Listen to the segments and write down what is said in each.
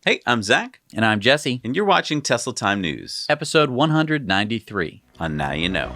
Hey, I'm Zach. And I'm Jesse. And you're watching Tesla Time News. Episode 193. On Now You Know.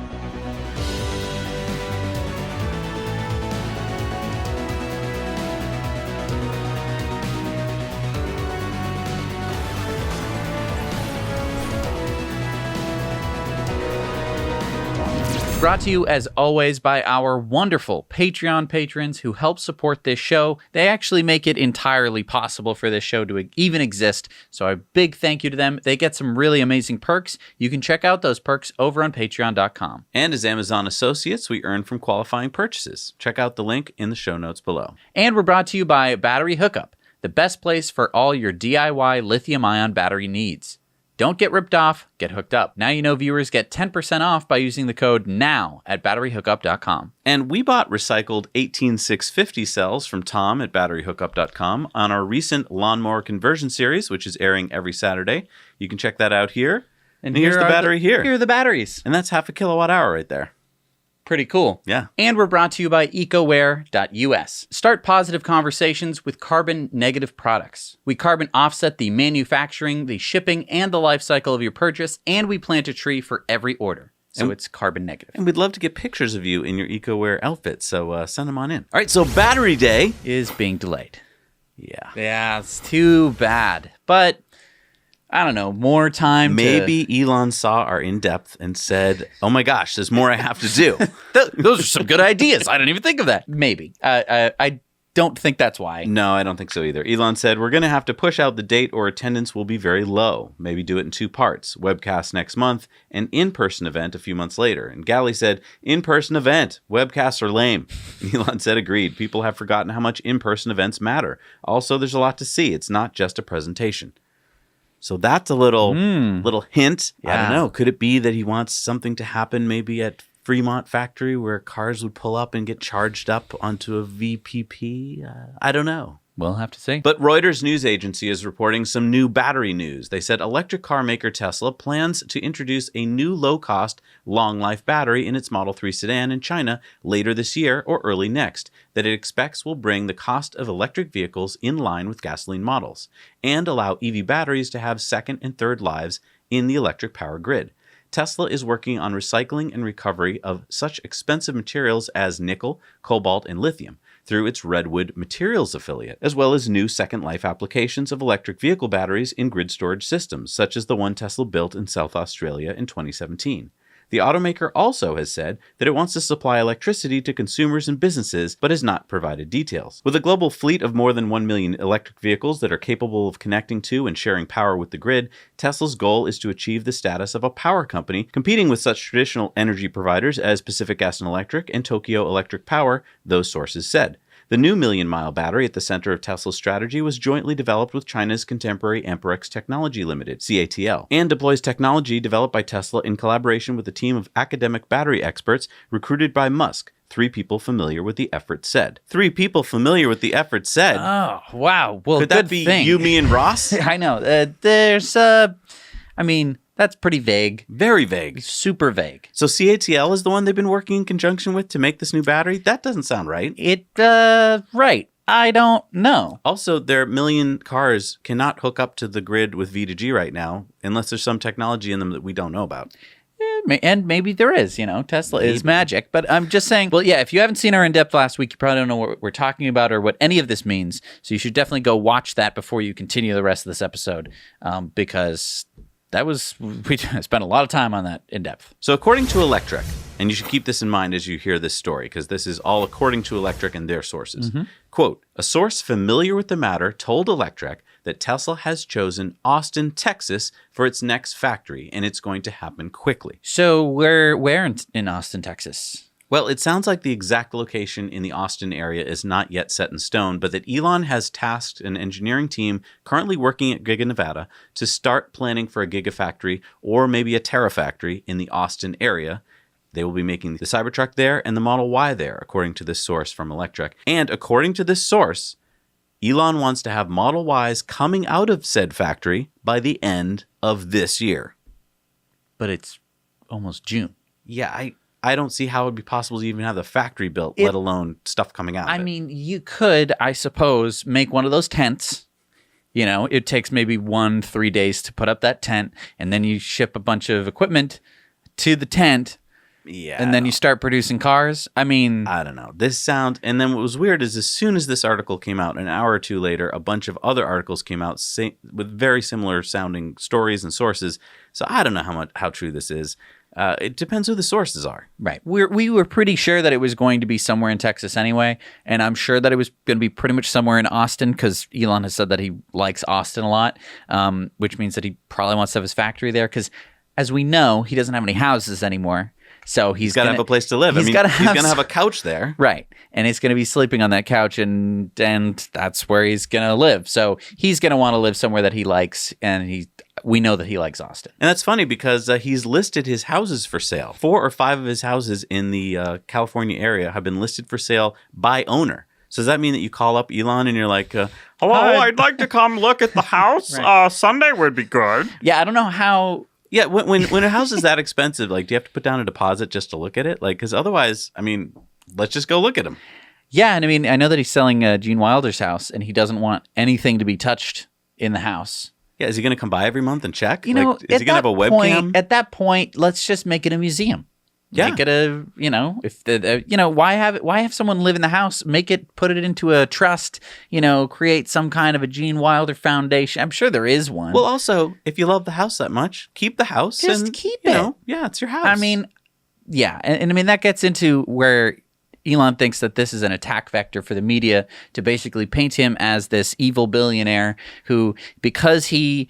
Brought to you, as always, by our wonderful Patreon patrons who help support this show. They actually make it entirely possible for this show to even exist, so a big thank you to them. They get some really amazing perks. You can check out those perks over on patreon.com. And as Amazon associates, we earn from qualifying purchases. Check out the link in the show notes below. And we're brought to you by Battery Hookup, the best place for all your DIY lithium-ion battery needs. Don't get ripped off, get hooked up. Now You Know viewers get 10% off by using the code NOW at batteryhookup.com. And we bought recycled 18650 cells from Tom at batteryhookup.com on our recent lawnmower conversion series, which is airing every Saturday. You can check that out here. And here's the battery here. Here are the batteries. And that's half a kilowatt hour right there. Pretty cool. Yeah. And we're brought to you by ecoware.us. Start positive conversations with carbon negative products. We carbon offset the manufacturing, the shipping, and the life cycle of your purchase, and we plant a tree for every order. So it's carbon negative. And we'd love to get pictures of you in your EcoWare outfit, so send them on in. All right, so Battery Day is being delayed. Yeah. Yeah, it's too bad. But I don't know, more time. Maybe Elon saw our in-depth and said, oh my gosh, there's more I have to do. Those are some good ideas. I didn't even think of that. Maybe. I don't think that's why. No, I don't think so either. Elon said, we're going to have to push out the date or attendance will be very low. Maybe do it in 2 parts. Webcast next month, and in-person event a few months later. And Galley said, in-person event. Webcasts are lame. And Elon said, agreed. People have forgotten how much in-person events matter. Also, there's a lot to see. It's not just a presentation. So that's a little hint. Yeah. I don't know. Could it be that he wants something to happen maybe at Fremont factory where cars would pull up and get charged up onto a VPP? I don't know. We'll have to see. But Reuters news agency is reporting some new battery news. They said electric car maker Tesla plans to introduce a new low-cost, long-life battery in its Model 3 sedan in China later this year or early next, that it expects will bring the cost of electric vehicles in line with gasoline models and allow EV batteries to have second and third lives in the electric power grid. Tesla is working on recycling and recovery of such expensive materials as nickel, cobalt, and lithium through its Redwood Materials affiliate, as well as new second life applications of electric vehicle batteries in grid storage systems, such as the one Tesla built in South Australia in 2017. The automaker also has said that it wants to supply electricity to consumers and businesses, but has not provided details. With a global fleet of more than 1 million electric vehicles that are capable of connecting to and sharing power with the grid, Tesla's goal is to achieve the status of a power company, competing with such traditional energy providers as Pacific Gas and Electric and Tokyo Electric Power, those sources said. The new million-mile battery at the center of Tesla's strategy was jointly developed with China's contemporary Amperex Technology Limited, CATL, and deploys technology developed by Tesla in collaboration with a team of academic battery experts recruited by Musk. 3 people familiar with the effort said. 3 people familiar with the effort said. Oh, wow. Well, could that be you, me, and Ross? I know. That's pretty vague. Very vague. Super vague. So CATL is the one they've been working in conjunction with to make this new battery? That doesn't sound right. Right. I don't know. Also, their million cars cannot hook up to the grid with V2G right now, unless there's some technology in them that we don't know about. And maybe there is, Tesla is magic. But I'm just saying, well, yeah, if you haven't seen our in-depth last week, you probably don't know what we're talking about or what any of this means. So you should definitely go watch that before you continue the rest of this episode, because we spent a lot of time on that in depth. So according to Electric, and you should keep this in mind as you hear this story, because this is all according to Electric and their sources. Quote, a source familiar with the matter told Electric that Tesla has chosen Austin, Texas for its next factory, and it's going to happen quickly. So where in Austin, Texas? Well, it sounds like the exact location in the Austin area is not yet set in stone, but that Elon has tasked an engineering team currently working at Giga, Nevada, to start planning for a Gigafactory or maybe a Terafactory in the Austin area. They will be making the Cybertruck there and the Model Y there, according to this source from Electric. And according to this source, Elon wants to have Model Ys coming out of said factory by the end of this year. But it's almost June. Yeah, I don't see how it would be possible to even have the factory built, let alone stuff coming out of it. I mean, you could, I suppose, make one of those tents It takes maybe 1-3 days to put up that tent, and then you ship a bunch of equipment to the tent. Yeah. And then you start producing cars. I mean, I don't know. And then what was weird is as soon as this article came out, an hour or two later, a bunch of other articles came out with very similar sounding stories and sources. So I don't know how true this is. It depends who the sources are. Right. We were pretty sure that it was going to be somewhere in Texas anyway, and I'm sure that it was going to be pretty much somewhere in Austin because Elon has said that he likes Austin a lot, which means that he probably wants to have his factory there because, as we know, he doesn't have any houses anymore. So he's got to have a place to live. He's going to have a couch there. Right. And he's going to be sleeping on that couch, and that's where he's going to live. So he's going to want to live somewhere that he likes, and we know that he likes Austin. And that's funny because he's listed his houses for sale. 4 or 5 of his houses in the California area have been listed for sale by owner. So does that mean that you call up Elon and you're like, hello, I'd like to come look at the house. Right. Sunday would be good. Yeah, I don't know how... Yeah, when a house is that expensive, like, do you have to put down a deposit just to look at it? Like, because otherwise, I mean, let's just go look at them. Yeah, and I mean, I know that he's selling Gene Wilder's house, and he doesn't want anything to be touched in the house. Yeah, is he going to come by every month and check? Is he going to have a webcam? At that point, let's just make it a museum. Yeah. Make it why have someone live in the house? Put it into a trust, create some kind of a Gene Wilder foundation. I'm sure there is one. Well, also, if you love the house that much, keep the house. Just keep it. Yeah, it's your house. I mean, yeah. And I mean, that gets into where Elon thinks that this is an attack vector for the media to basically paint him as this evil billionaire who, because he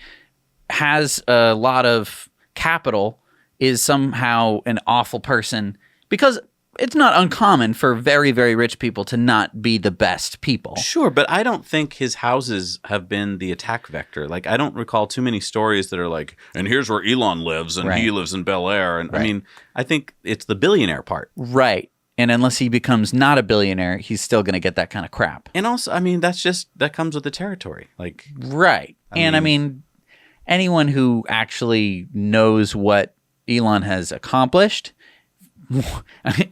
has a lot of capital, is somehow an awful person, because it's not uncommon for very, very rich people to not be the best people. Sure, but I don't think his houses have been the attack vector. Like, I don't recall too many stories that are like, and here's where Elon lives, and he lives in Bel Air. And I mean, I think it's the billionaire part. Right. And unless he becomes not a billionaire, he's still going to get that kind of crap. And also, I mean, that comes with the territory. Like, right. I mean, anyone who actually knows what Elon has accomplished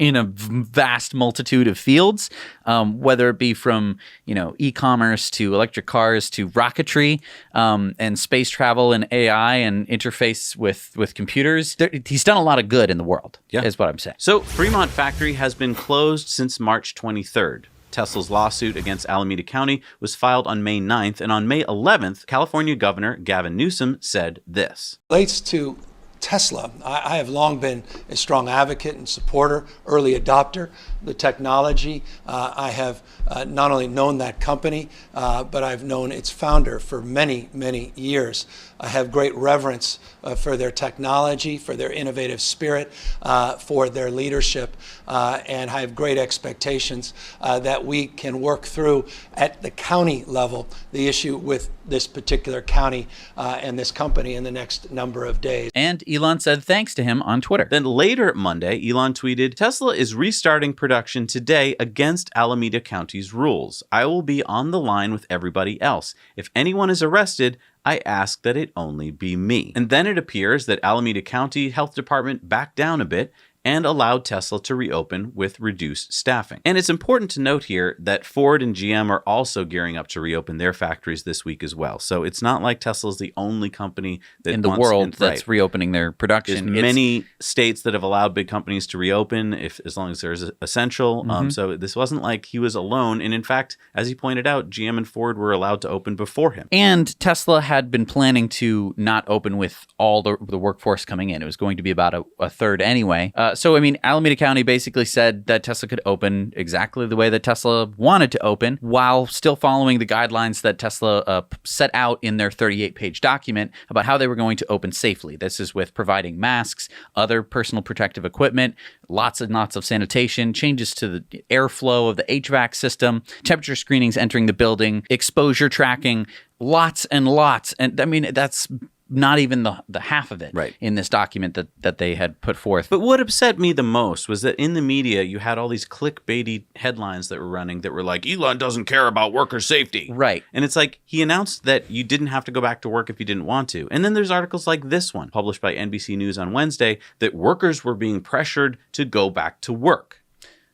in a vast multitude of fields, whether it be from e-commerce to electric cars to rocketry, and space travel and AI and interface with computers. He's done a lot of good in the world, is what I'm saying. So Fremont factory has been closed since March 23rd. Tesla's lawsuit against Alameda County was filed on May 9th, and on May 11th, California Governor Gavin Newsom said this. Relates to Tesla. I have long been a strong advocate and supporter, early adopter, the technology. I have not only known that company, but I've known its founder for many, many years. I have great reverence for their technology, for their innovative spirit, for their leadership, and I have great expectations that we can work through at the county level the issue with this particular county and this company in the next number of days. And Elon said thanks to him on Twitter. Then later Monday, Elon tweeted, Tesla is restarting production today against Alameda County's rules. I will be on the line with everybody else. If anyone is arrested, I ask that it only be me. And then it appears that Alameda County Health Department backed down a bit and allowed Tesla to reopen with reduced staffing. And it's important to note here that Ford and GM are also gearing up to reopen their factories this week as well. So it's not like Tesla's the only company that in the world that's reopening their production. There's many states that have allowed big companies to reopen as long as there's essential. So this wasn't like he was alone. And in fact, as he pointed out, GM and Ford were allowed to open before him. And Tesla had been planning to not open with all the workforce coming in. It was going to be about a third anyway. So, I mean, Alameda County basically said that Tesla could open exactly the way that Tesla wanted to open while still following the guidelines that Tesla set out in their 38-page document about how they were going to open safely. This is with providing masks, other personal protective equipment, lots and lots of sanitation, changes to the airflow of the HVAC system, temperature screenings entering the building, exposure tracking, lots and lots. And I mean, that's not even the half of it in this document that they had put forth. But what upset me the most was that in the media, you had all these clickbaity headlines that were running that were like, Elon doesn't care about worker safety. Right. And it's like, he announced that you didn't have to go back to work if you didn't want to. And then there's articles like this one, published by NBC News on Wednesday, that workers were being pressured to go back to work.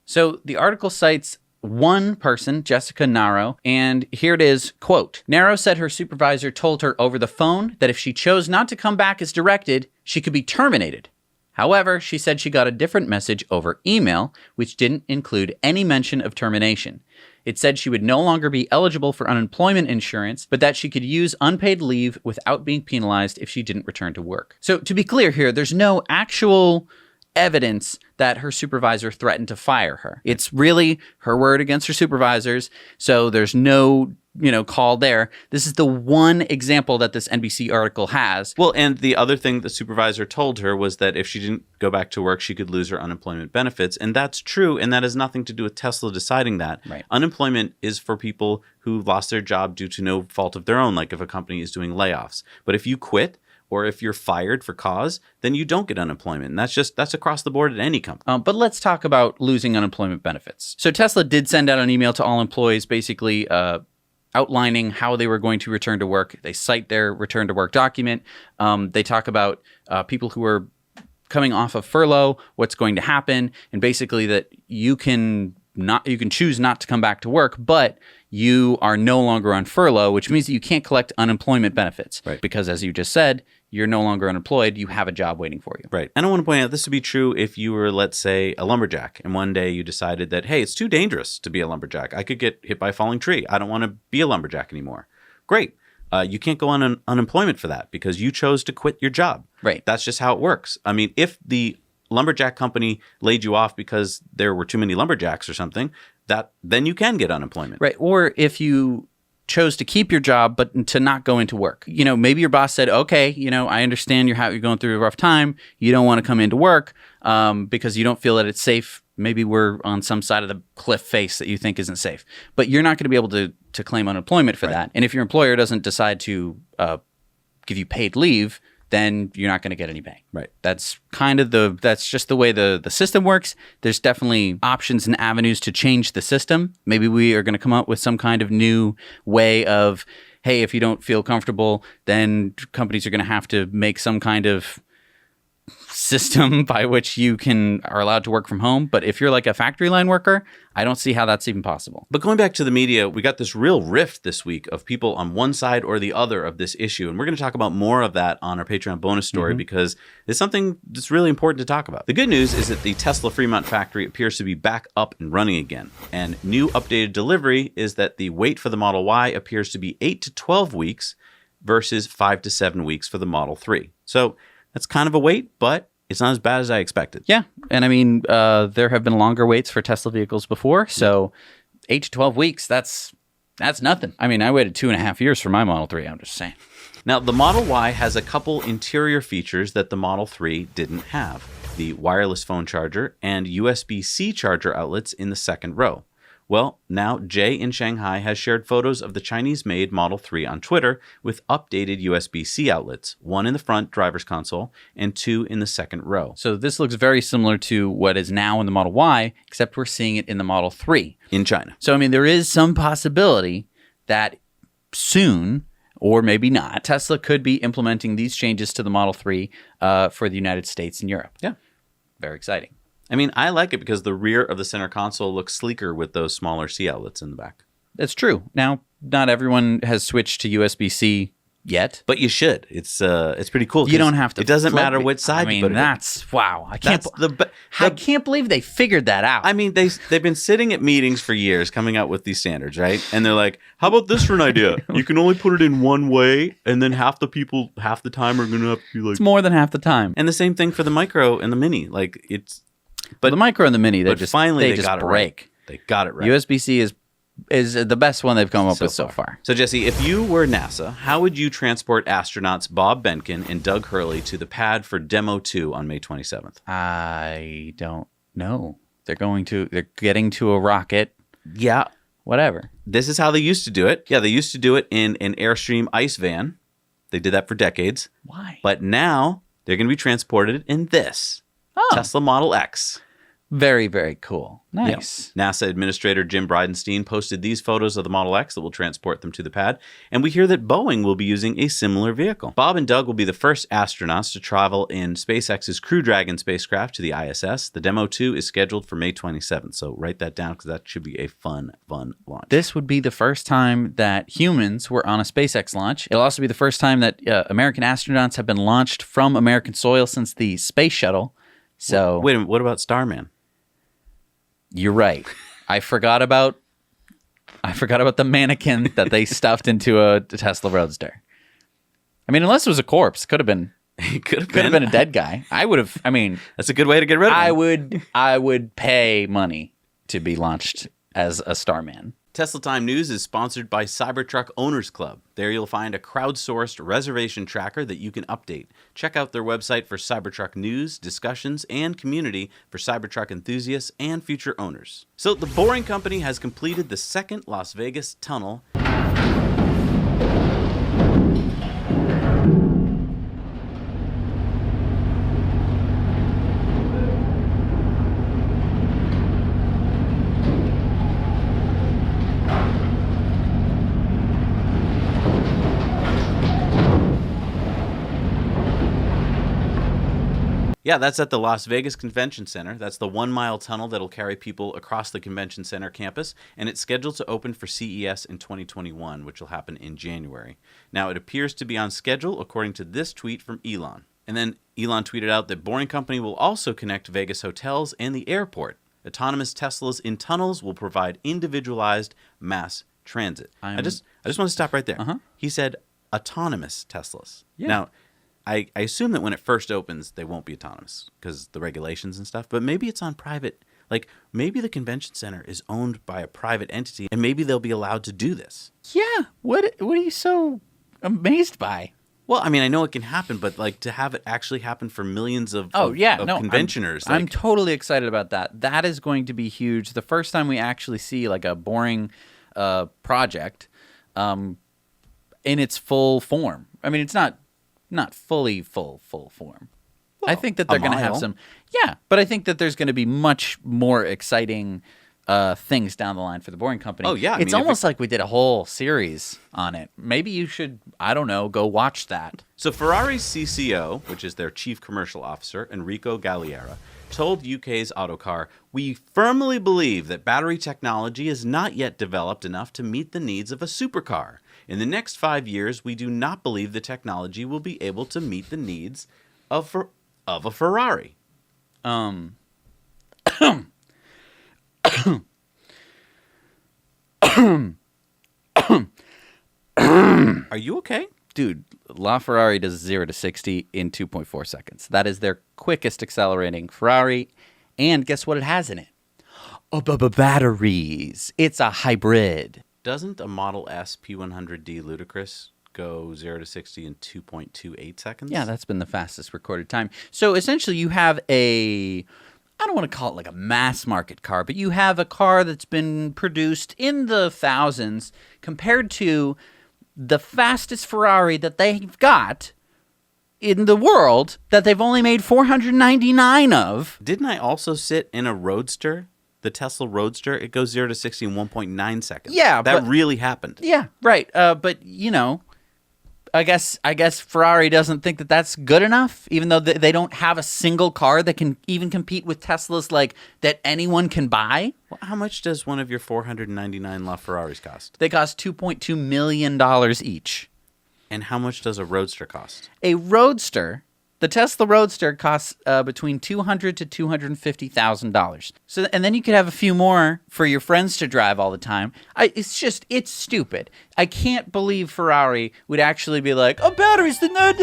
So the article cites one person, Jessica Naro, and here it is, quote, Naro said her supervisor told her over the phone that if she chose not to come back as directed, she could be terminated. However, she said she got a different message over email, which didn't include any mention of termination. It said she would no longer be eligible for unemployment insurance, but that she could use unpaid leave without being penalized if she didn't return to work. So to be clear here, there's no actual evidence that her supervisor threatened to fire her. It's really her word against her supervisors. So there's no, call there. This is the one example that this NBC article has. Well, and the other thing the supervisor told her was that if she didn't go back to work, she could lose her unemployment benefits. And that's true. And that has nothing to do with Tesla deciding that. Right. Unemployment is for people who lost their job due to no fault of their own, like if a company is doing layoffs. But if you quit, or if you're fired for cause, then you don't get unemployment. And that's across the board at any company. But let's talk about losing unemployment benefits. So Tesla did send out an email to all employees basically outlining how they were going to return to work. They cite their return to work document. They talk about people who are coming off of furlough, what's going to happen, and basically that you can choose not to come back to work, but you are no longer on furlough, which means that you can't collect unemployment benefits. Right. Because as you just said, you're no longer unemployed, you have a job waiting for you. Right. And I want to point out this would be true if you were, let's say, a lumberjack, and one day you decided that, hey, it's too dangerous to be a lumberjack. I could get hit by a falling tree. I don't want to be a lumberjack anymore. Great. You can't go on unemployment for that because you chose to quit your job. Right. That's just how it works. I mean, if the lumberjack company laid you off because there were too many lumberjacks or something, then you can get unemployment. Right. Or if you chose to keep your job but to not go into work. Maybe your boss said, okay, I understand you're going through a rough time. You don't want to come into work because you don't feel that it's safe. Maybe we're on some side of the cliff face that you think isn't safe. But you're not going to be able to claim unemployment for that. And if your employer doesn't decide to give you paid leave, then you're not going to get any pay. Right. That's that's just the way the system works. There's definitely options and avenues to change the system. Maybe we are going to come up with some kind of new way of, hey, if you don't feel comfortable, then companies are going to have to make some kind of system by which you are allowed to work from home. But if you're like a factory line worker, I don't see how that's even possible. But going back to the media, we got this real rift this week of people on one side or the other of this issue. And we're going to talk about more of that on our Patreon bonus story because it's something that's really important to talk about. The good news is that the Tesla Fremont factory appears to be back up and running again. And new updated delivery is that the wait for the Model Y appears to be 8 to 12 weeks versus 5 to 7 weeks for the Model 3. So that's kind of a wait, but it's not as bad as I expected. Yeah. And I mean, there have been longer waits for Tesla vehicles before. So 8 to 12 weeks, that's nothing. I mean, I waited 2.5 years for my Model 3. I'm just saying. Now, the Model Y has a couple interior features that the Model 3 didn't have. The wireless phone charger and USB-C charger outlets in the second row. Well, now Jay in Shanghai has shared photos of the Chinese-made Model 3 on Twitter with updated USB-C outlets, one in the front driver's console and 2 in the second row. So this looks very similar to what is now in the Model Y, except we're seeing it in the Model 3. In China. So, I mean, there is some possibility that soon, or maybe not, Tesla could be implementing these changes to the Model 3 for the United States and Europe. Yeah. Very exciting. I mean, I like it because the rear of the center console looks sleeker with those smaller C outlets in the back. That's true. Now, not everyone has switched to USB-C yet. But you should. It's pretty cool. You don't have to. It doesn't matter which side you put it in. That's wow. I can't believe they figured that out. I mean, they've been sitting at meetings for years coming out with these standards, right? And they're like, how about this for an idea? You can only put it in one way, and then half the time are going to have to be like... It's more than half the time. And the same thing for the Micro and the Mini. Like, it's... But the Micro and the Mini, they just got it break. Right. They got it right. USB-C is the best one they've come up with so far. So, Jesse, if you were NASA, how would you transport astronauts Bob Behnken and Doug Hurley to the pad for Demo 2 on May 27th? I don't know. They're getting to a rocket. Yeah. Whatever. This is how they used to do it. Yeah, they used to do it in an Airstream ice van. They did that for decades. Why? But now they're going to be transported in this Tesla Model X. Very, very cool. Nice. Yep. NASA Administrator Jim Bridenstine posted these photos of the Model X that will transport them to the pad, and we hear that Boeing will be using a similar vehicle. Bob and Doug will be the first astronauts to travel in SpaceX's Crew Dragon spacecraft to the ISS. The demo 2 is scheduled for May 27th, so write that down because that should be a fun launch. This would be the first time that humans were on a SpaceX launch. It'll also be the first time that American astronauts have been launched from American soil since the space shuttle. So wait a minute, what about Starman? You're right. I forgot about the mannequin that they stuffed into a Tesla Roadster. I mean, unless it was a corpse, could have been. It could have been a dead guy. I would have. I mean, that's a good way to get rid of him. I would pay money to be launched as a Starman. Tesla Time News is sponsored by Cybertruck Owners Club. There you'll find a crowdsourced reservation tracker that you can update. Check out their website for Cybertruck news, discussions, and community for Cybertruck enthusiasts and future owners. So the Boring Company has completed the second Las Vegas tunnel. Yeah, that's at the Las Vegas Convention Center. That's the 1-mile tunnel that'll carry people across the Convention Center campus, and it's scheduled to open for CES in 2021, which will happen in January. Now, it appears to be on schedule, according to this tweet from Elon. And then Elon tweeted out that Boring Company will also connect Vegas hotels and the airport. Autonomous Teslas in tunnels will provide individualized mass transit. I just want to stop right there. He said autonomous Teslas. Yeah. Now, I assume that when it first opens, they won't be autonomous because the regulations and stuff, but maybe it's on private, like maybe the convention center is owned by a private entity and maybe they'll be allowed to do this. Yeah. What are you so amazed by? Well, I mean, I know it can happen, but like to have it actually happen for millions of conventioners. I'm totally excited about that. That is going to be huge. The first time we actually see like a Boring project in its full form. I mean, it's not fully full form. Well, I think that they're going to have some. Yeah, but I think that there's going to be much more exciting things down the line for the Boring Company. Oh, yeah. It's almost like we did a whole series on it. Maybe you should, I don't know, go watch that. So Ferrari's CCO, which is their chief commercial officer, Enrico Galliera, told UK's Autocar, "We firmly believe that battery technology is not yet developed enough to meet the needs of a supercar. In the next 5 years, we do not believe the technology will be able to meet the needs of a Ferrari." Are you okay? Dude, LaFerrari does 0 to 60 in 2.4 seconds. That is their quickest accelerating Ferrari. And guess what it has in it? Batteries. It's a hybrid. Doesn't a Model S P100D Ludicrous go 0 to 60 in 2.28 seconds? Yeah, that's been the fastest recorded time. So essentially you have I don't want to call it like a mass market car, but you have a car that's been produced in the thousands compared to the fastest Ferrari that they've got in the world that they've only made 499 of. Didn't I also sit in a Roadster? The Tesla Roadster, it goes 0 to 60 in 1.9 seconds. Yeah, that really happened. Yeah, right. But you know, I guess Ferrari doesn't think that that's good enough, even though they don't have a single car that can even compete with Teslas like that anyone can buy. Well, how much does one of your 499 LaFerraris cost? They cost $2.2 million each. And how much does a Roadster cost? A Roadster. The Tesla Roadster costs between $200,000 to $250,000. So, and then you could have a few more for your friends to drive all the time. It's stupid. I can't believe Ferrari would actually be like, "Oh, batteries, they're not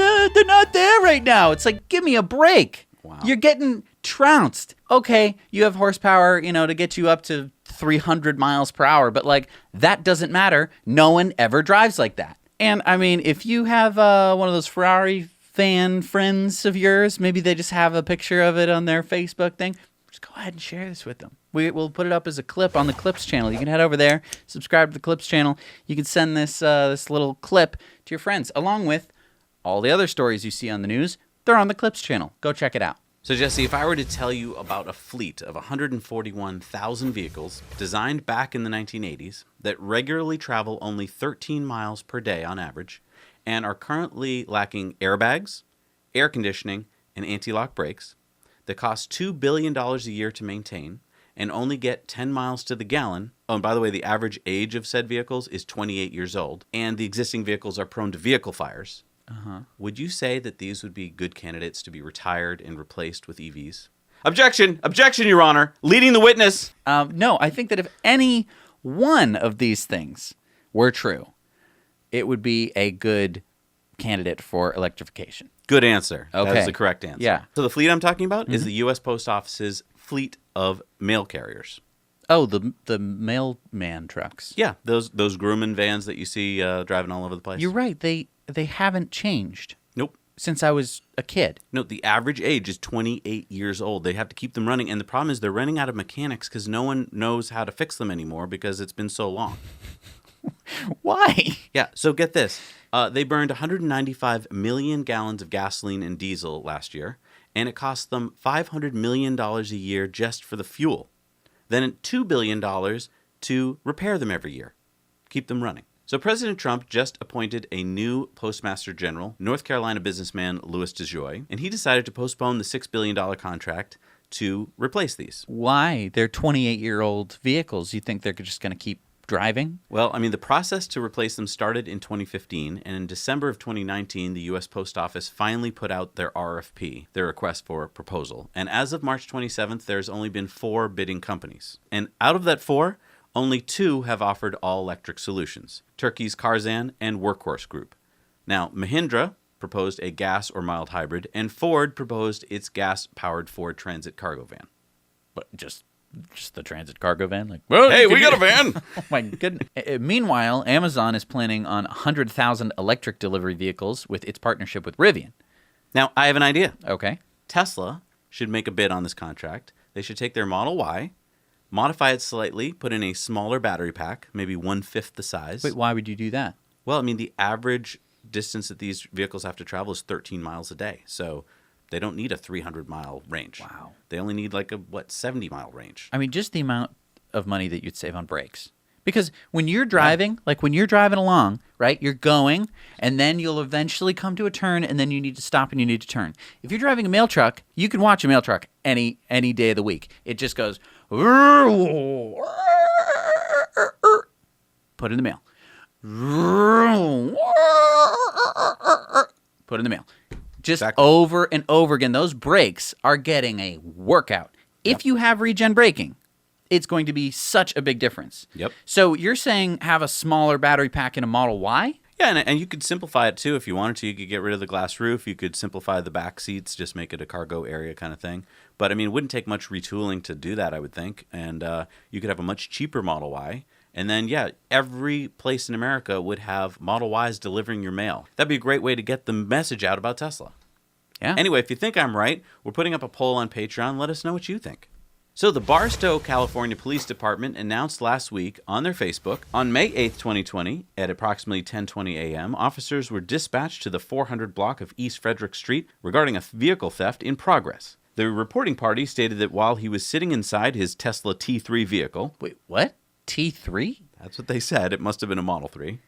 there right now." It's like, give me a break. Wow. You're getting trounced. Okay, you have horsepower, to get you up to 300 miles per hour, but like that doesn't matter. No one ever drives like that. And I mean, if you have one of those Ferrari fan friends of yours, maybe they just have a picture of it on their Facebook thing, just go ahead and share this with them. We'll put it up as a clip on the Clips channel. You can head over there, subscribe to the Clips channel. You can send this little clip to your friends, along with all the other stories you see on the news. They're on the Clips channel. Go check it out. So, Jesse, if I were to tell you about a fleet of 141,000 vehicles designed back in the 1980s that regularly travel only 13 miles per day on average and are currently lacking airbags, air conditioning, and anti-lock brakes, that cost $2 billion a year to maintain and only get 10 miles to the gallon. Oh, and by the way, the average age of said vehicles is 28 years old, and the existing vehicles are prone to vehicle fires. Would you say that these would be good candidates to be retired and replaced with EVs? Objection! Objection, Your Honor! Leading the witness! No, I think that if any one of these things were true, it would be a good candidate for electrification. Good answer. Okay. That is the correct answer. Yeah. So the fleet I'm talking about is the U.S. Post Office's fleet of mail carriers. Oh, the mailman trucks. Yeah, those Grumman vans that you see driving all over the place. You're right. They haven't changed Nope. since I was a kid. No, the average age is 28 years old. They have to keep them running. And the problem is they're running out of mechanics because no one knows how to fix them anymore because it's been so long. Why? Yeah, so get this. They burned 195 million gallons of gasoline and diesel last year, and it cost them $500 million a year just for the fuel. Then $2 billion to repair them every year. Keep them running. So President Trump just appointed a new Postmaster General, North Carolina businessman Louis DeJoy, and he decided to postpone the $6 billion contract to replace these. Why? They're 28-year-old vehicles. You think they're just going to keep driving? Well, I mean, the process to replace them started in 2015, and in December of 2019, the U.S. Post Office finally put out their RFP, their request for a proposal. And as of March 27th, there's only been 4 bidding companies. And out of that 4, only 2 have offered all-electric solutions, Turkey's Karzan and Workhorse Group. Now, Mahindra proposed a gas or mild hybrid, and Ford proposed its gas-powered Ford Transit cargo van. But just the transit cargo van? Like, well, Hey, we got a van! Oh, my goodness. Meanwhile, Amazon is planning on 100,000 electric delivery vehicles with its partnership with Rivian. Now, I have an idea. Okay. Tesla should make a bid on this contract. They should take their Model Y, modify it slightly, put in a smaller battery pack, maybe 1/5 the size. Wait, why would you do that? Well, I mean, the average distance that these vehicles have to travel is 13 miles a day. So they don't need a 300-mile range. Wow. They only need like a, 70-mile range. I mean, just the amount of money that you'd save on brakes. Because when you're driving, like when you're driving along, right, you're going, and then you'll eventually come to a turn, and then you need to stop and you need to turn. If you're driving a mail truck, you can watch a mail truck any day of the week. It just goes, put in the mail. Put in the mail. Just Exactly. over and over again. Those brakes are getting a workout. If you have regen braking, it's going to be such a big difference. Yep. So you're saying have a smaller battery pack in a Model Y? Yeah, and you could simplify it too if you wanted to. You could get rid of the glass roof. You could simplify the back seats, just make it a cargo area kind of thing. But I mean, it wouldn't take much retooling to do that, I would think. And you could have a much cheaper Model Y. And then, yeah, every place in America would have Model Ys delivering your mail. That'd be a great way to get the message out about Tesla. Yeah. Anyway, if you think I'm right, we're putting up a poll on Patreon. Let us know what you think. So the Barstow, California Police Department announced last week on their Facebook, on May 8th, 2020, at approximately 10:20 a.m., officers were dispatched to the 400 block of East Frederick Street regarding a vehicle theft in progress. The reporting party stated that while he was sitting inside his Tesla T3 vehicle... Wait, what? T3? That's what they said. It must have been a Model 3.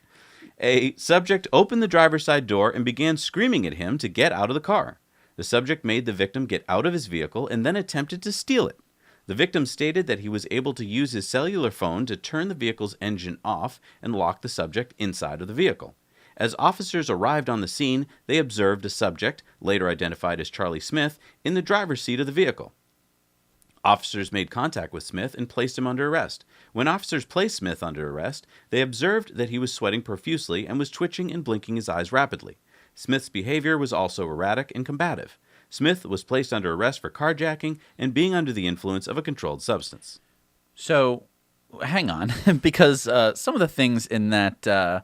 A subject opened the driver's side door and began screaming at him to get out of the car. The subject made the victim get out of his vehicle and then attempted to steal it. The victim stated that he was able to use his cellular phone to turn the vehicle's engine off and lock the subject inside of the vehicle. As officers arrived on the scene, they observed a subject, later identified as Charlie Smith, in the driver's seat of the vehicle. Officers made contact with Smith and placed him under arrest. When officers placed Smith under arrest, they observed that he was sweating profusely and was twitching and blinking his eyes rapidly. Smith's behavior was also erratic and combative. Smith was placed under arrest for carjacking and being under the influence of a controlled substance. So, hang on, because some of the things in that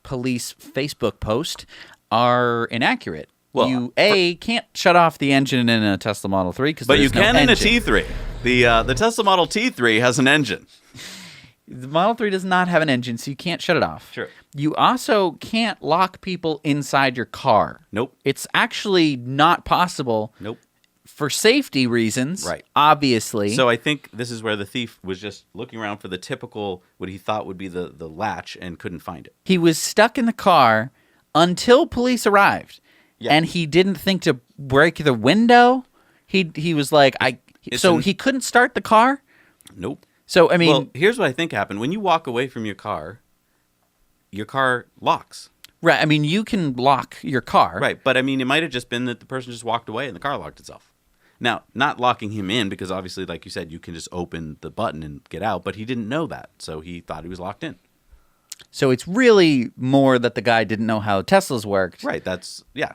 police Facebook post are inaccurate. Well, you can't shut off the engine in a Tesla Model 3 because But you no can in a engine. T3. The Tesla Model T3 has an engine. The Model 3 does not have an engine, so you can't shut it off. Sure. You also can't lock people inside your car. Nope. It's actually not possible Nope. for safety reasons, Right. obviously. So I think this is where the thief was just looking around for the typical, what he thought would be the latch and couldn't find it. He was stuck in the car until police arrived. Yeah. And he didn't think to break the window. He was like, he couldn't start the car? Nope. So, I mean... Well, here's what I think happened. When you walk away from your car locks. Right, I mean, you can lock your car. Right, but I mean, it might have just been that the person just walked away and the car locked itself. Now, not locking him in, because obviously, like you said, you can just open the button and get out, but he didn't know that, so he thought he was locked in. So it's really more that the guy didn't know how Teslas worked. Right, yeah.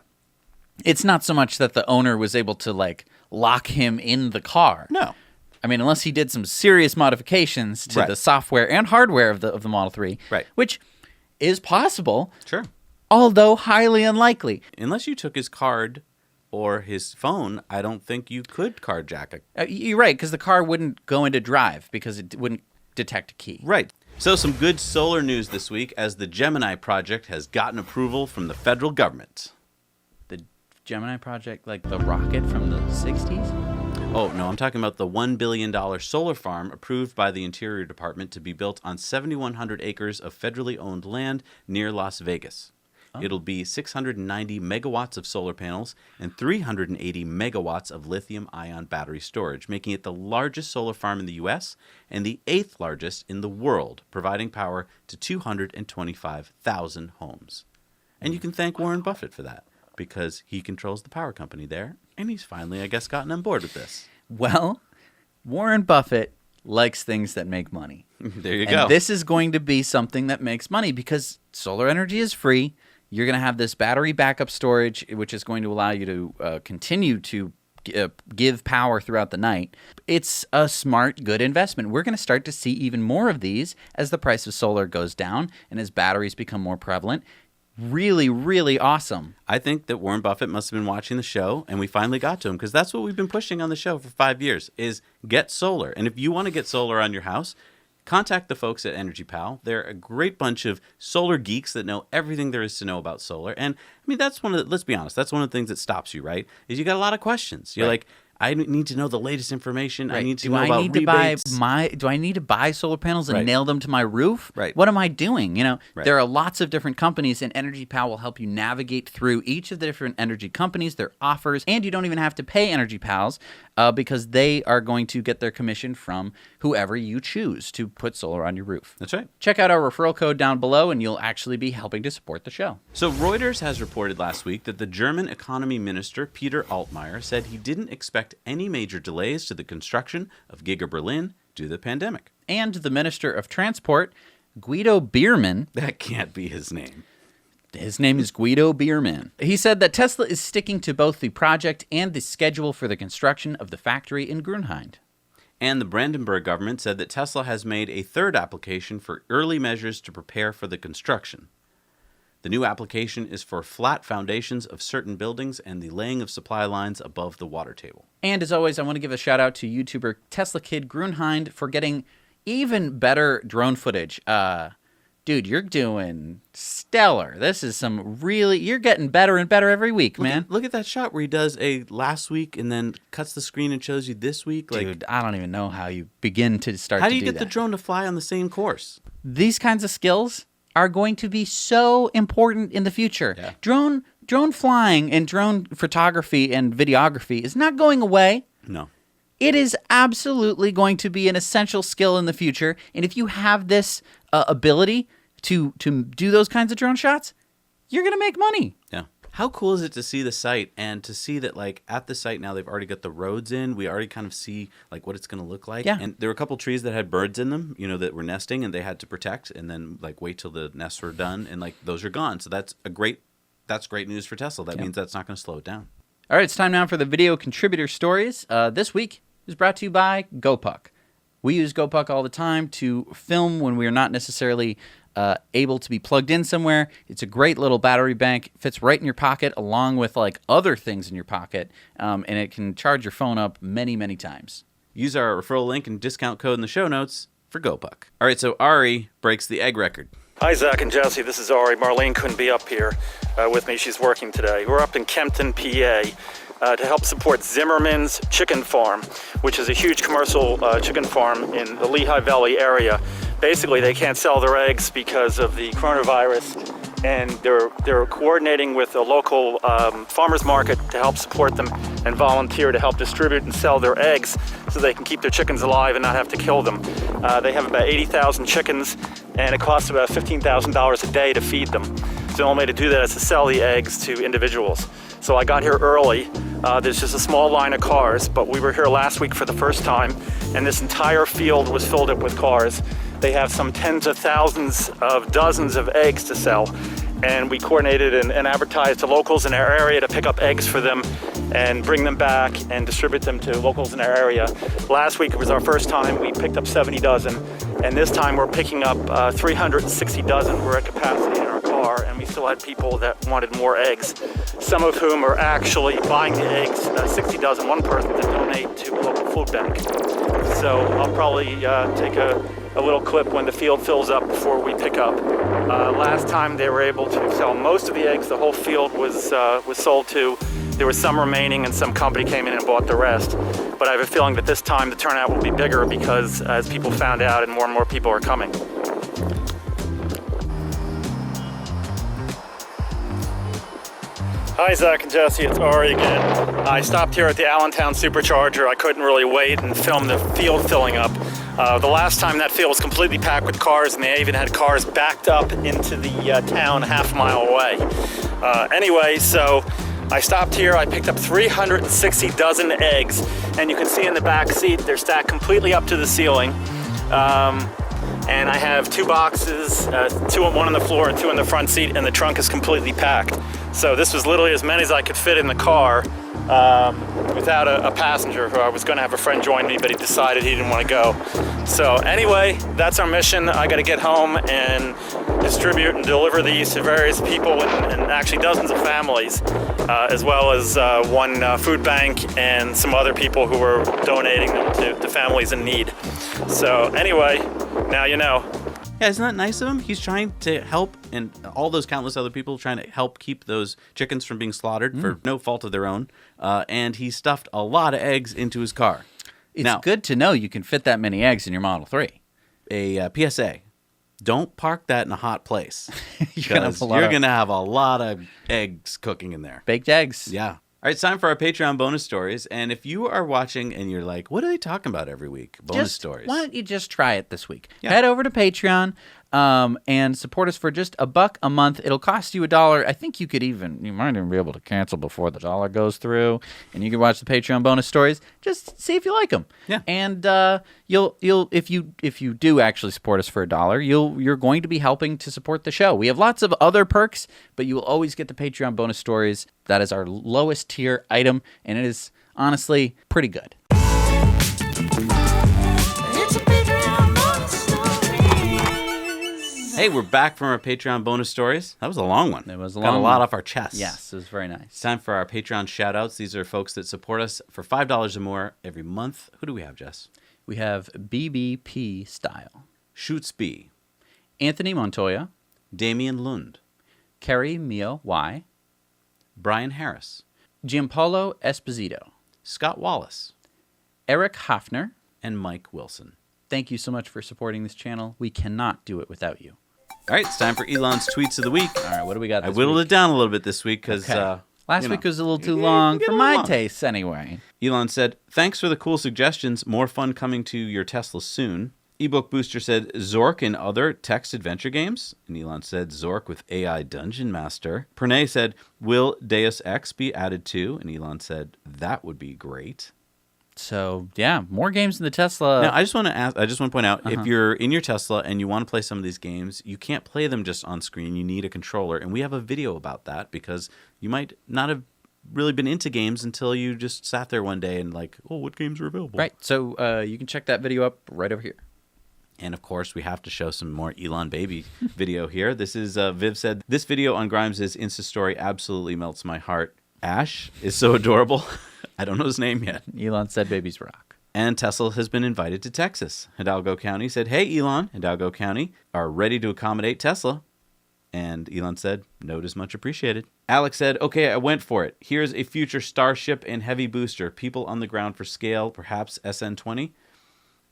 It's not so much that the owner was able to, like, lock him in the car. No. I mean, unless he did some serious modifications to the software and hardware of the Model 3. Right. Which is possible. Sure. Although highly unlikely. Unless you took his card or his phone, I don't think you could carjack it. You're right, because the car wouldn't go into drive because it wouldn't detect a key. Right. So some good solar news this week as the Gemini project has gotten approval from the federal government. The Gemini project, like the rocket from the 60s? Oh, no, I'm talking about the $1 billion solar farm approved by the Interior Department to be built on 7,100 acres of federally owned land near Las Vegas. It'll be 690 megawatts of solar panels and 380 megawatts of lithium-ion battery storage, making it the largest solar farm in the U.S. and the 8th largest in the world, providing power to 225,000 homes. And you can thank Warren Buffett for that, because he controls the power company there, and he's finally, I guess, gotten on board with this. Well, Warren Buffett likes things that make money. There you and go. This is going to be something that makes money because solar energy is free. You're going to have this battery backup storage, which is going to allow you to continue to give power throughout the night. It's a smart, good investment. We're going to start to see even more of these as the price of solar goes down and as batteries become more prevalent. Really, really awesome. I think that Warren Buffett must have been watching the show, and we finally got to him, because that's what we've been pushing on the show for 5 years, is get solar. And if you want to get solar on your house, contact the folks at Energy Pal. They're a great bunch of solar geeks that know everything there is to know about solar. And, I mean, that's let's be honest, that's one of the things that stops you, right? Is you got a lot of questions. You're like, I need to know the latest information. Right. I need to know about rebates. Do I need to buy solar panels and Right. nail them to my roof? Right. What am I doing? You know, Right. there are lots of different companies, and Energy Pal will help you navigate through each of the different energy companies, their offers, and you don't even have to pay Energy Pals because they are going to get their commission from whoever you choose to put solar on your roof. That's right. Check out our referral code down below, and you'll actually be helping to support the show. So Reuters has reported last week that the German economy minister, Peter Altmaier, said he didn't expect any major delays to the construction of Giga Berlin due to the pandemic. And the Minister of Transport, Guido Biermann. That can't be his name. His name is Guido Biermann. He said that Tesla is sticking to both the project and the schedule for the construction of the factory in Grünheim. And the Brandenburg government said that Tesla has made a third application for early measures to prepare for the construction. The new application is for flat foundations of certain buildings and the laying of supply lines above the water table. And as always, I want to give a shout out to YouTuber Tesla Kid Grünheim for getting even better drone footage. Dude, you're doing stellar. This is you're getting better and better every week, man. Look at that shot where he does a last week and then cuts the screen and shows you this week. Dude, I don't even know how you begin to start to do that. How do you get the drone to fly on the same course? These kinds of skills are going to be so important in the future. Yeah. Drone flying and drone photography and videography is not going away. No. It is absolutely going to be an essential skill in the future. And if you have this ability to do those kinds of drone shots, you're going to make money. Yeah. How cool is it to see the site and to see that, like, at the site now they've already got the roads in. We already kind of see, like, what it's going to look like. Yeah. And there were a couple trees that had birds in them, you know, that were nesting and they had to protect and then, like, wait till the nests were done. And, like, those are gone. So that's great news for Tesla. That means that's not going to slow it down. All right, it's time now for the video contributor stories. This week is brought to you by GoPuck. We use GoPuck all the time to film when we are not necessarily able to be plugged in somewhere. It's a great little battery bank. Fits right in your pocket along with like other things in your pocket, and it can charge your phone up many, many times. Use our referral link and discount code in the show notes for GoPuck. All right, so Ari breaks the egg record. Hi, Zach and Jesse. This is Ari. Marlene couldn't be up here with me. She's working today. We're up in Kempton, PA. to help support Zimmerman's Chicken Farm, which is a huge commercial chicken farm in the Lehigh Valley area. Basically, they can't sell their eggs because of the coronavirus, and they're coordinating with a local farmers market to help support them and volunteer to help distribute and sell their eggs so they can keep their chickens alive and not have to kill them. They have about 80,000 chickens, and it costs about $15,000 a day to feed them. So the only way to do that is to sell the eggs to individuals. So I got here early. There's just a small line of cars, but we were here last week for the first time, and this entire field was filled up with cars. They have some tens of thousands of dozens of eggs to sell, and we coordinated and advertised to locals in our area to pick up eggs for them and bring them back and distribute them to locals in our area. Last week it was our first time. We picked up 70 dozen, and this time we're picking up 360 dozen. We're at capacity in our car, and we still had people that wanted more eggs, some of whom are actually buying the eggs, 60 dozen, one person to donate to a local food bank. So I'll probably take a little clip when the field fills up before we pick up. Last time they were able to sell most of the eggs the whole field was sold to. There was some remaining and some company came in and bought the rest. But I have a feeling that this time the turnout will be bigger because as people found out and more people are coming. Hi Zach and Jesse, it's Ari again. I stopped here at the Allentown Supercharger. I couldn't really wait and film the field filling up. The last time that field was completely packed with cars, and they even had cars backed up into the town half a mile away. Anyway, so I stopped here, I picked up 360 dozen eggs, and you can see in the back seat, they're stacked completely up to the ceiling. And I have two boxes, one on the floor and two in the front seat, and the trunk is completely packed. So this was literally as many as I could fit in the car without a passenger who I was going to have a friend join me, but he decided he didn't want to go. So anyway, that's our mission. I got to get home and distribute and deliver these to various people and actually dozens of families, as well as one food bank and some other people who were donating them to families in need. So anyway, now you know. Yeah, isn't that nice of him? He's trying to help, and all those countless other people trying to help keep those chickens from being slaughtered for no fault of their own. And he stuffed a lot of eggs into his car. It's good to know you can fit that many eggs in your Model 3. A PSA. Don't park that in a hot place. You're going to have a lot of eggs cooking in there. Baked eggs. Yeah. All right, it's time for our Patreon bonus stories. And if you are watching and you're like, what are they talking about every week? Bonus stories. Why don't you just try it this week? Yeah. Head over to Patreon and support us for just $1 a month. It'll cost you $1. I think you might even be able to cancel before the dollar goes through, and you can watch the Patreon bonus stories. Just see if you like them. Yeah. And you'll if you do actually support us for $1, you're going to be helping to support the show. We have lots of other perks, but you will always get the Patreon bonus stories. That is our lowest tier item, and it is honestly pretty good. Hey, we're back from our Patreon bonus stories. That was a long one. It was Got a lot off our chests. Yes, it was very nice. It's time for our Patreon shout-outs. These are folks that support us for $5 or more every month. Who do we have, Jess? We have BBP Style, Shoots B, Anthony Montoya, Damian Lund, Kerry Mio Y, Brian Harris, Gianpaolo Esposito, Scott Wallace, Eric Hoffner, and Mike Wilson. Thank you so much for supporting this channel. We cannot do it without you. All right, it's time for Elon's tweets of the week. All right, what do we got this I whittled week? it down a little bit this week because last week was a little too long for my long. tastes anyway. Elon said, thanks for the cool suggestions. More fun coming to your Tesla soon. Ebook Booster said, Zork in other text adventure games. And Elon said, Zork with AI Dungeon Master. Pranay said, will Deus Ex be added to? And Elon said, that would be great. So, yeah, more games in the Tesla. Now, I just want to point out, if you're in your Tesla and you want to play some of these games, you can't play them just on screen. You need a controller. And we have a video about that because you might not have really been into games until you just sat there one day and like, oh, what games are available? Right. So you can check that video up right over here. And, of course, we have to show some more Elon Baby video here. This is, Viv said, this video on Grimes' Insta story absolutely melts my heart. Ash is so adorable. I don't know his name yet. Elon said babies rock. And Tesla has been invited to Texas. Hidalgo County said, hey, Elon, Hidalgo County are ready to accommodate Tesla. And Elon said, note is much appreciated. Alex said, okay, I went for it. Here's a future Starship and heavy booster. People on the ground for scale, perhaps SN20.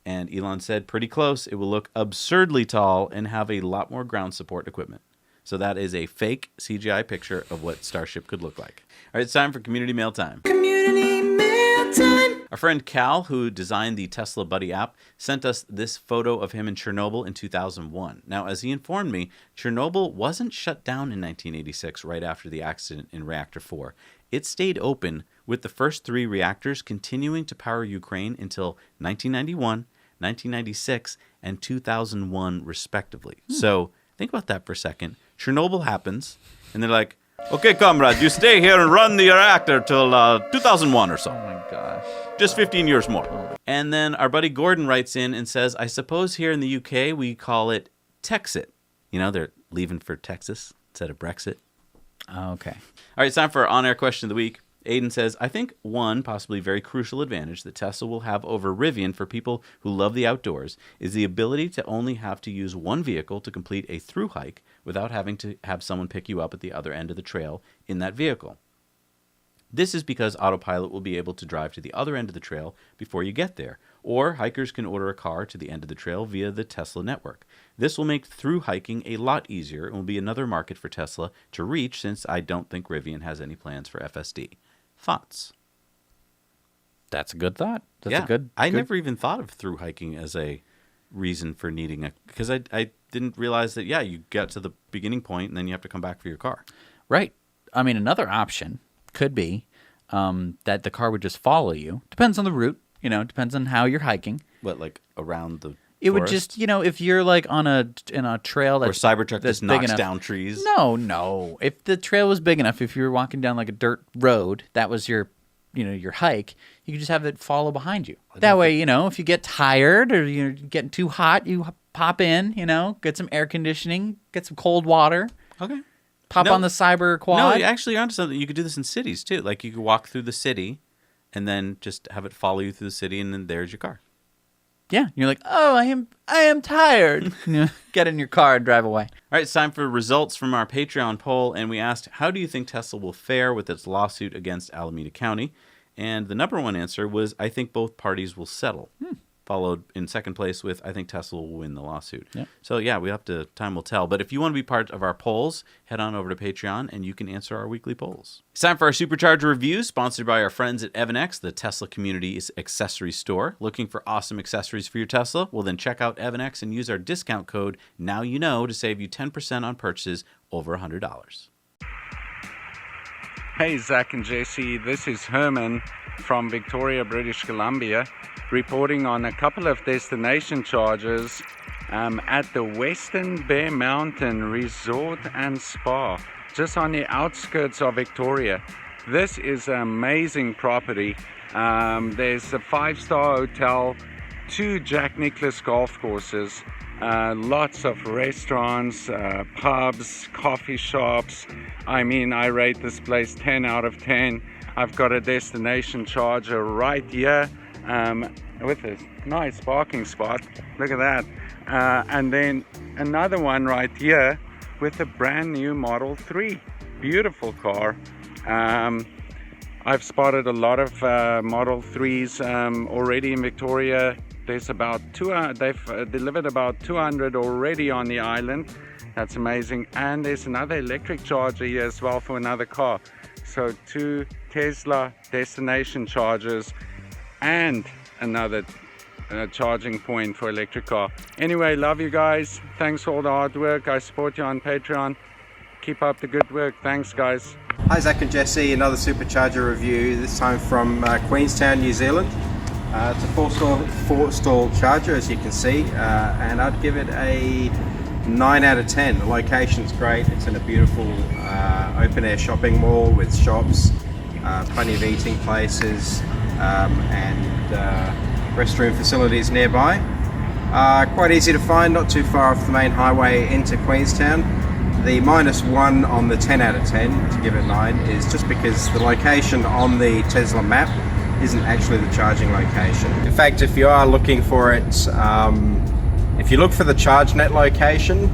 And Elon said, pretty close. It will look absurdly tall and have a lot more ground support equipment. So that is a fake CGI picture of what Starship could look like. All right, it's time for Community Mail time. Community Mail time! Our friend Cal, who designed the Tesla Buddy app, sent us this photo of him in Chernobyl in 2001. Now, as he informed me, Chernobyl wasn't shut down in 1986 right after the accident in Reactor 4. It stayed open, with the first 3 reactors continuing to power Ukraine until 1991, 1996, and 2001, respectively. So think about that for a second. Chernobyl happens, and they're like, okay, comrade, you stay here and run the reactor till 2001 or so. Oh my gosh. Just 15 years more. And then our buddy Gordon writes in and says, I suppose here in the UK we call it Texit. You know, they're leaving for Texas instead of Brexit. Oh, okay. All right, it's time for our on-air question of the week. Aiden says, I think one possibly very crucial advantage that Tesla will have over Rivian for people who love the outdoors is the ability to only have to use one vehicle to complete a through hike without having to have someone pick you up at the other end of the trail in that vehicle. This is because Autopilot will be able to drive to the other end of the trail before you get there, or hikers can order a car to the end of the trail via the Tesla network. This will make through hiking a lot easier and will be another market for Tesla to reach, since I don't think Rivian has any plans for FSD. Thoughts? That's a good thought. That's a good. I never even thought of through hiking as a reason for needing a, because I didn't realize that, you get to the beginning point and then you have to come back for your car. Right. I mean, another option could be that the car would just follow you. Depends on the route, depends on how you're hiking. What, like around the It would forest? just, if you're like in a trail that's or Cybertruck that's just big knocks enough. down trees. No. If the trail was big enough, if you were walking down like a dirt road, that was your hike, you could just have it follow behind you. That way, if you get tired or you're getting too hot, you pop in, get some air conditioning, get some cold water. Okay. Pop on the Cyber Quad. No, actually, you're onto something. You could do this in cities too. Like you could walk through the city, and then just have it follow you through the city, and then there's your car. Yeah, you're like, oh, I am tired. Get in your car and drive away. All right, it's time for results from our Patreon poll, and we asked, how do you think Tesla will fare with its lawsuit against Alameda County? And the number one answer was, I think both parties will settle. Followed in second place with, I think Tesla will win the lawsuit. Yep. So time will tell. But if you want to be part of our polls, head on over to Patreon and you can answer our weekly polls. It's time for our Supercharger review, sponsored by our friends at Evannex, the Tesla community's accessory store. Looking for awesome accessories for your Tesla? Well, then check out Evannex and use our discount code NowYouKnow to save you 10% on purchases over $100. Hey, Zach and Jesse, this is Herman from Victoria, British Columbia, reporting on a couple of destination charges at the Western Bear Mountain Resort and Spa, just on the outskirts of Victoria. This is an amazing property. There's a 5-star hotel, 2 Jack Nicklaus golf courses, lots of restaurants, pubs, coffee shops. I mean, I rate this place 10 out of 10. I've got a destination charger right here with a nice parking spot. Look at that. And then another one right here with a brand new Model 3. Beautiful car. I've spotted a lot of Model 3s already in Victoria. There's about they've delivered about 200 already on the island. That's amazing. And there's another electric charger here as well for another car. So 2 Tesla destination chargers and another charging point for electric car. Anyway, love you guys. Thanks for all the hard work. I support you on Patreon. Keep up the good work. Thanks, guys. Hi, Zach and Jesse. Another Supercharger review, this time from Queenstown, New Zealand. It's a 4-stall charger, as you can see, and I'd give it a 9 out of 10. The location's great. It's in a beautiful open-air shopping mall with shops, plenty of eating places, and restroom facilities nearby. Quite easy to find, not too far off the main highway into Queenstown. The -1 on the 10 out of 10, to give it 9, is just because the location on the Tesla map isn't actually the charging location. In fact, if you are looking for it, if you look for the ChargeNet location,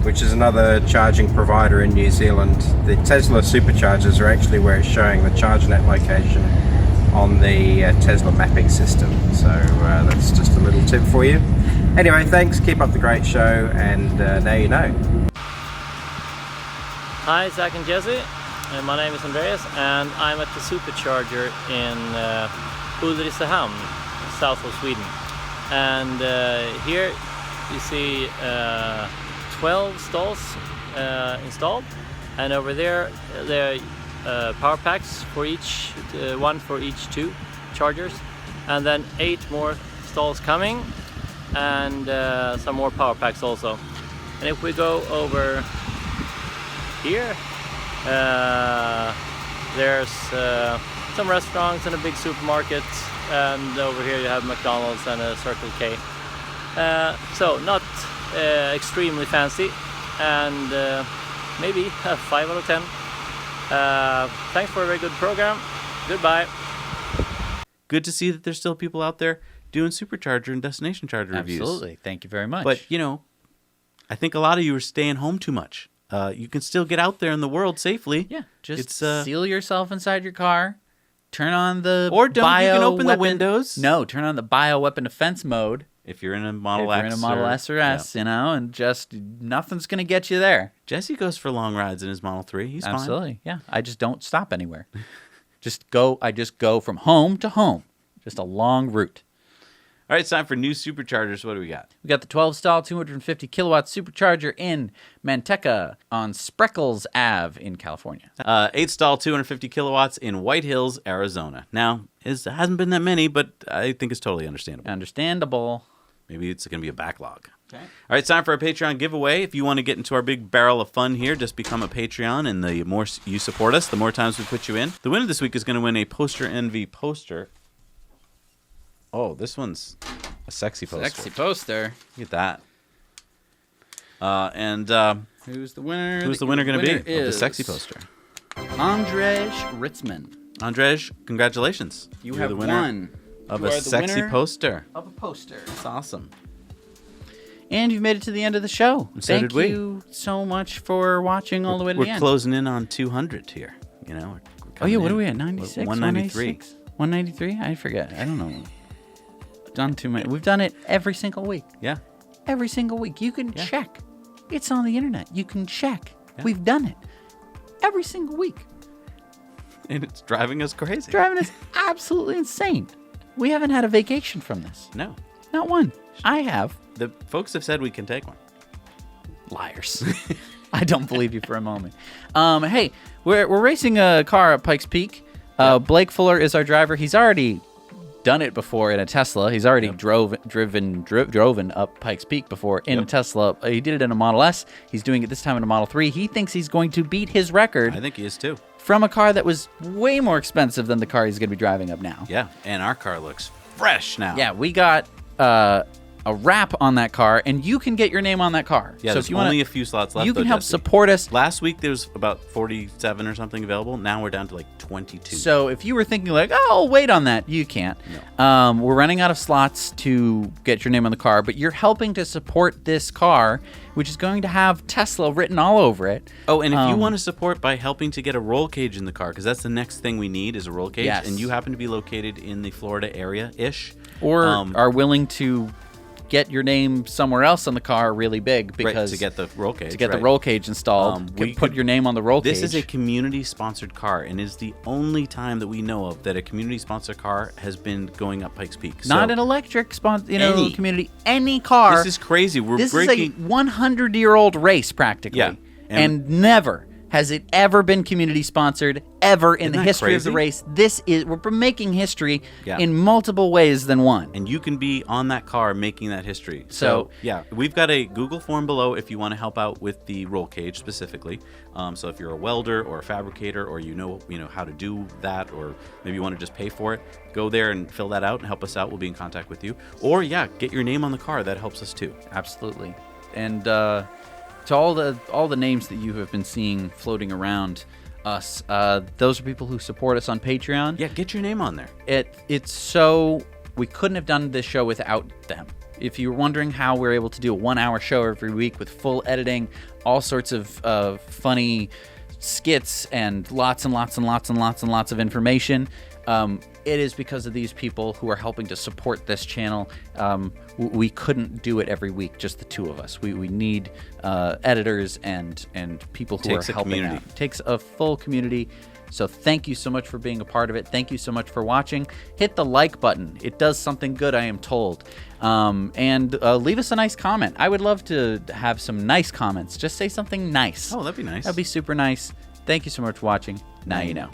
which is another charging provider in New Zealand. The Tesla Superchargers are actually where it's showing the ChargeNet location on the Tesla mapping system. So that's just a little tip for you. Anyway, thanks, keep up the great show, and now you know. Hi, Zach and Jesse. My name is Andreas, and I'm at the Supercharger in Ulricehamn, south of Sweden. And here you see 12 stalls installed, and over there are power packs for each, one for each 2 chargers, and then 8 more stalls coming, and some more power packs also. And if we go over here, there's some restaurants and a big supermarket, and over here you have McDonald's and a Circle K. So not extremely fancy, and maybe a 5 out of 10. Thanks for a very good program. Goodbye. Good to see that there's still people out there doing Supercharger and destination charger reviews. Absolutely. Thank you very much. But, you know, I think a lot of you are staying home too much. You can still get out there in the world safely. yeah, just seal yourself inside your car, turn on the Or don't, you can open the windows. No, turn on the bioweapon defense mode. If you're in a Model if X. you're in a Model S or S, you know, and just nothing's going to get you there. Jesse goes for long rides in his Model 3. He's Absolutely, yeah. I just don't stop anywhere. I just go from home to home. Just a long route. All right, it's time for new Superchargers. What do we got? We got the 12-stall, 250-kilowatt Supercharger in Manteca on Spreckles Ave in California. 8-stall, 250 kilowatts in White Hills, Arizona. Now, it hasn't been that many, but I think it's totally understandable. Understandable. Maybe it's going to be a backlog. Okay. All right, it's time for a Patreon giveaway. If you want to get into our big barrel of fun here, just become a Patreon, and the more you support us, the more times we put you in. The winner this week is going to win a Poster Envy poster. Oh, this one's a sexy poster. Sexy poster. Look at that. Who's the winner? Who's the winner going to be of the sexy poster? Andrzej Ritzman. Andrzej, congratulations. You You're have the winner won. of You a are the sexy winner poster. Of a poster. That's awesome. And you've made it to the end of the show. And so Thank did we. you so much for watching all the way to the end. We're closing in on 200 here. You know. Oh yeah, what are we at? 96? 193. 193? I forget. I don't know. Done too many. We've done it every single week. Yeah. Every single week. You can check. It's on the internet. You can check. Yeah. We've done it every single week. And it's driving us crazy. Driving us absolutely insane. We haven't had a vacation from this. No. Not one. I have. The folks have said we can take one. Liars. I don't believe you for a moment. Hey, we're racing a car at Pikes Peak. Blake Fuller is our driver. He's already done it before in a Tesla. He's already driven up Pikes Peak before in a Tesla. He did it in a Model S. He's doing it this time in a Model 3. He thinks he's going to beat his record. I think he is too. From a car that was way more expensive than the car he's going to be driving up now. Yeah, and our car looks fresh now. Yeah, we got a wrap on that car, and you can get your name on that car. Yeah, so there's if you wanna, only a few slots left. You can though, help Jesse. support us. Last week there was about 47 or something available. Now we're down to like 22. So if you were thinking like, oh, I'll wait on that, you can't. No. We're running out of slots to get your name on the car, but you're helping to support this car, which is going to have Tesla written all over it. Oh, and if you want to support by helping to get a roll cage in the car, because that's the next thing we need is a roll cage, Yes. and you happen to be located in the Florida area-ish. Or are willing to get your name somewhere else on the car really big because to get the roll cage. to get the roll cage installed, we put your name on the roll cage. This is a community-sponsored car, and is the only time that we know of that a community-sponsored car has been going up Pikes Peak. Not So an electric any. community. Any car. This is crazy. This is a 100-year-old race practically. Yeah. And never has it ever been community sponsored ever in Isn't the that history of the crazy? race. We're making history Yeah. in multiple ways than one. And you can be on that car making that history. So yeah, we've got a Google form below if you want to help out with the roll cage specifically. So if you're a welder or a fabricator, or you know how to do that, or maybe you want to just pay for it, go there and fill that out and help us out. We'll be in contact with you. Or get your name on the car. That helps us too. Absolutely. And to all the names that you have been seeing floating around us, those are people who support us on Patreon. Yeah, get your name on there. It's so we couldn't have done this show without them. If you're wondering how we're able to do a 1-hour show every week with full editing, all sorts of funny skits, and lots of information, it is because of these people who are helping to support this channel. We couldn't do it every week, just the two of us. We need editors and people who are helping out. It takes a full community. So thank you so much for being a part of it. Thank you so much for watching. Hit the like button. It does something good, I am told. And leave us a nice comment. I would love to have some nice comments. Just say something nice. Oh, that'd be nice. That'd be super nice. Thank you so much for watching. Now you know.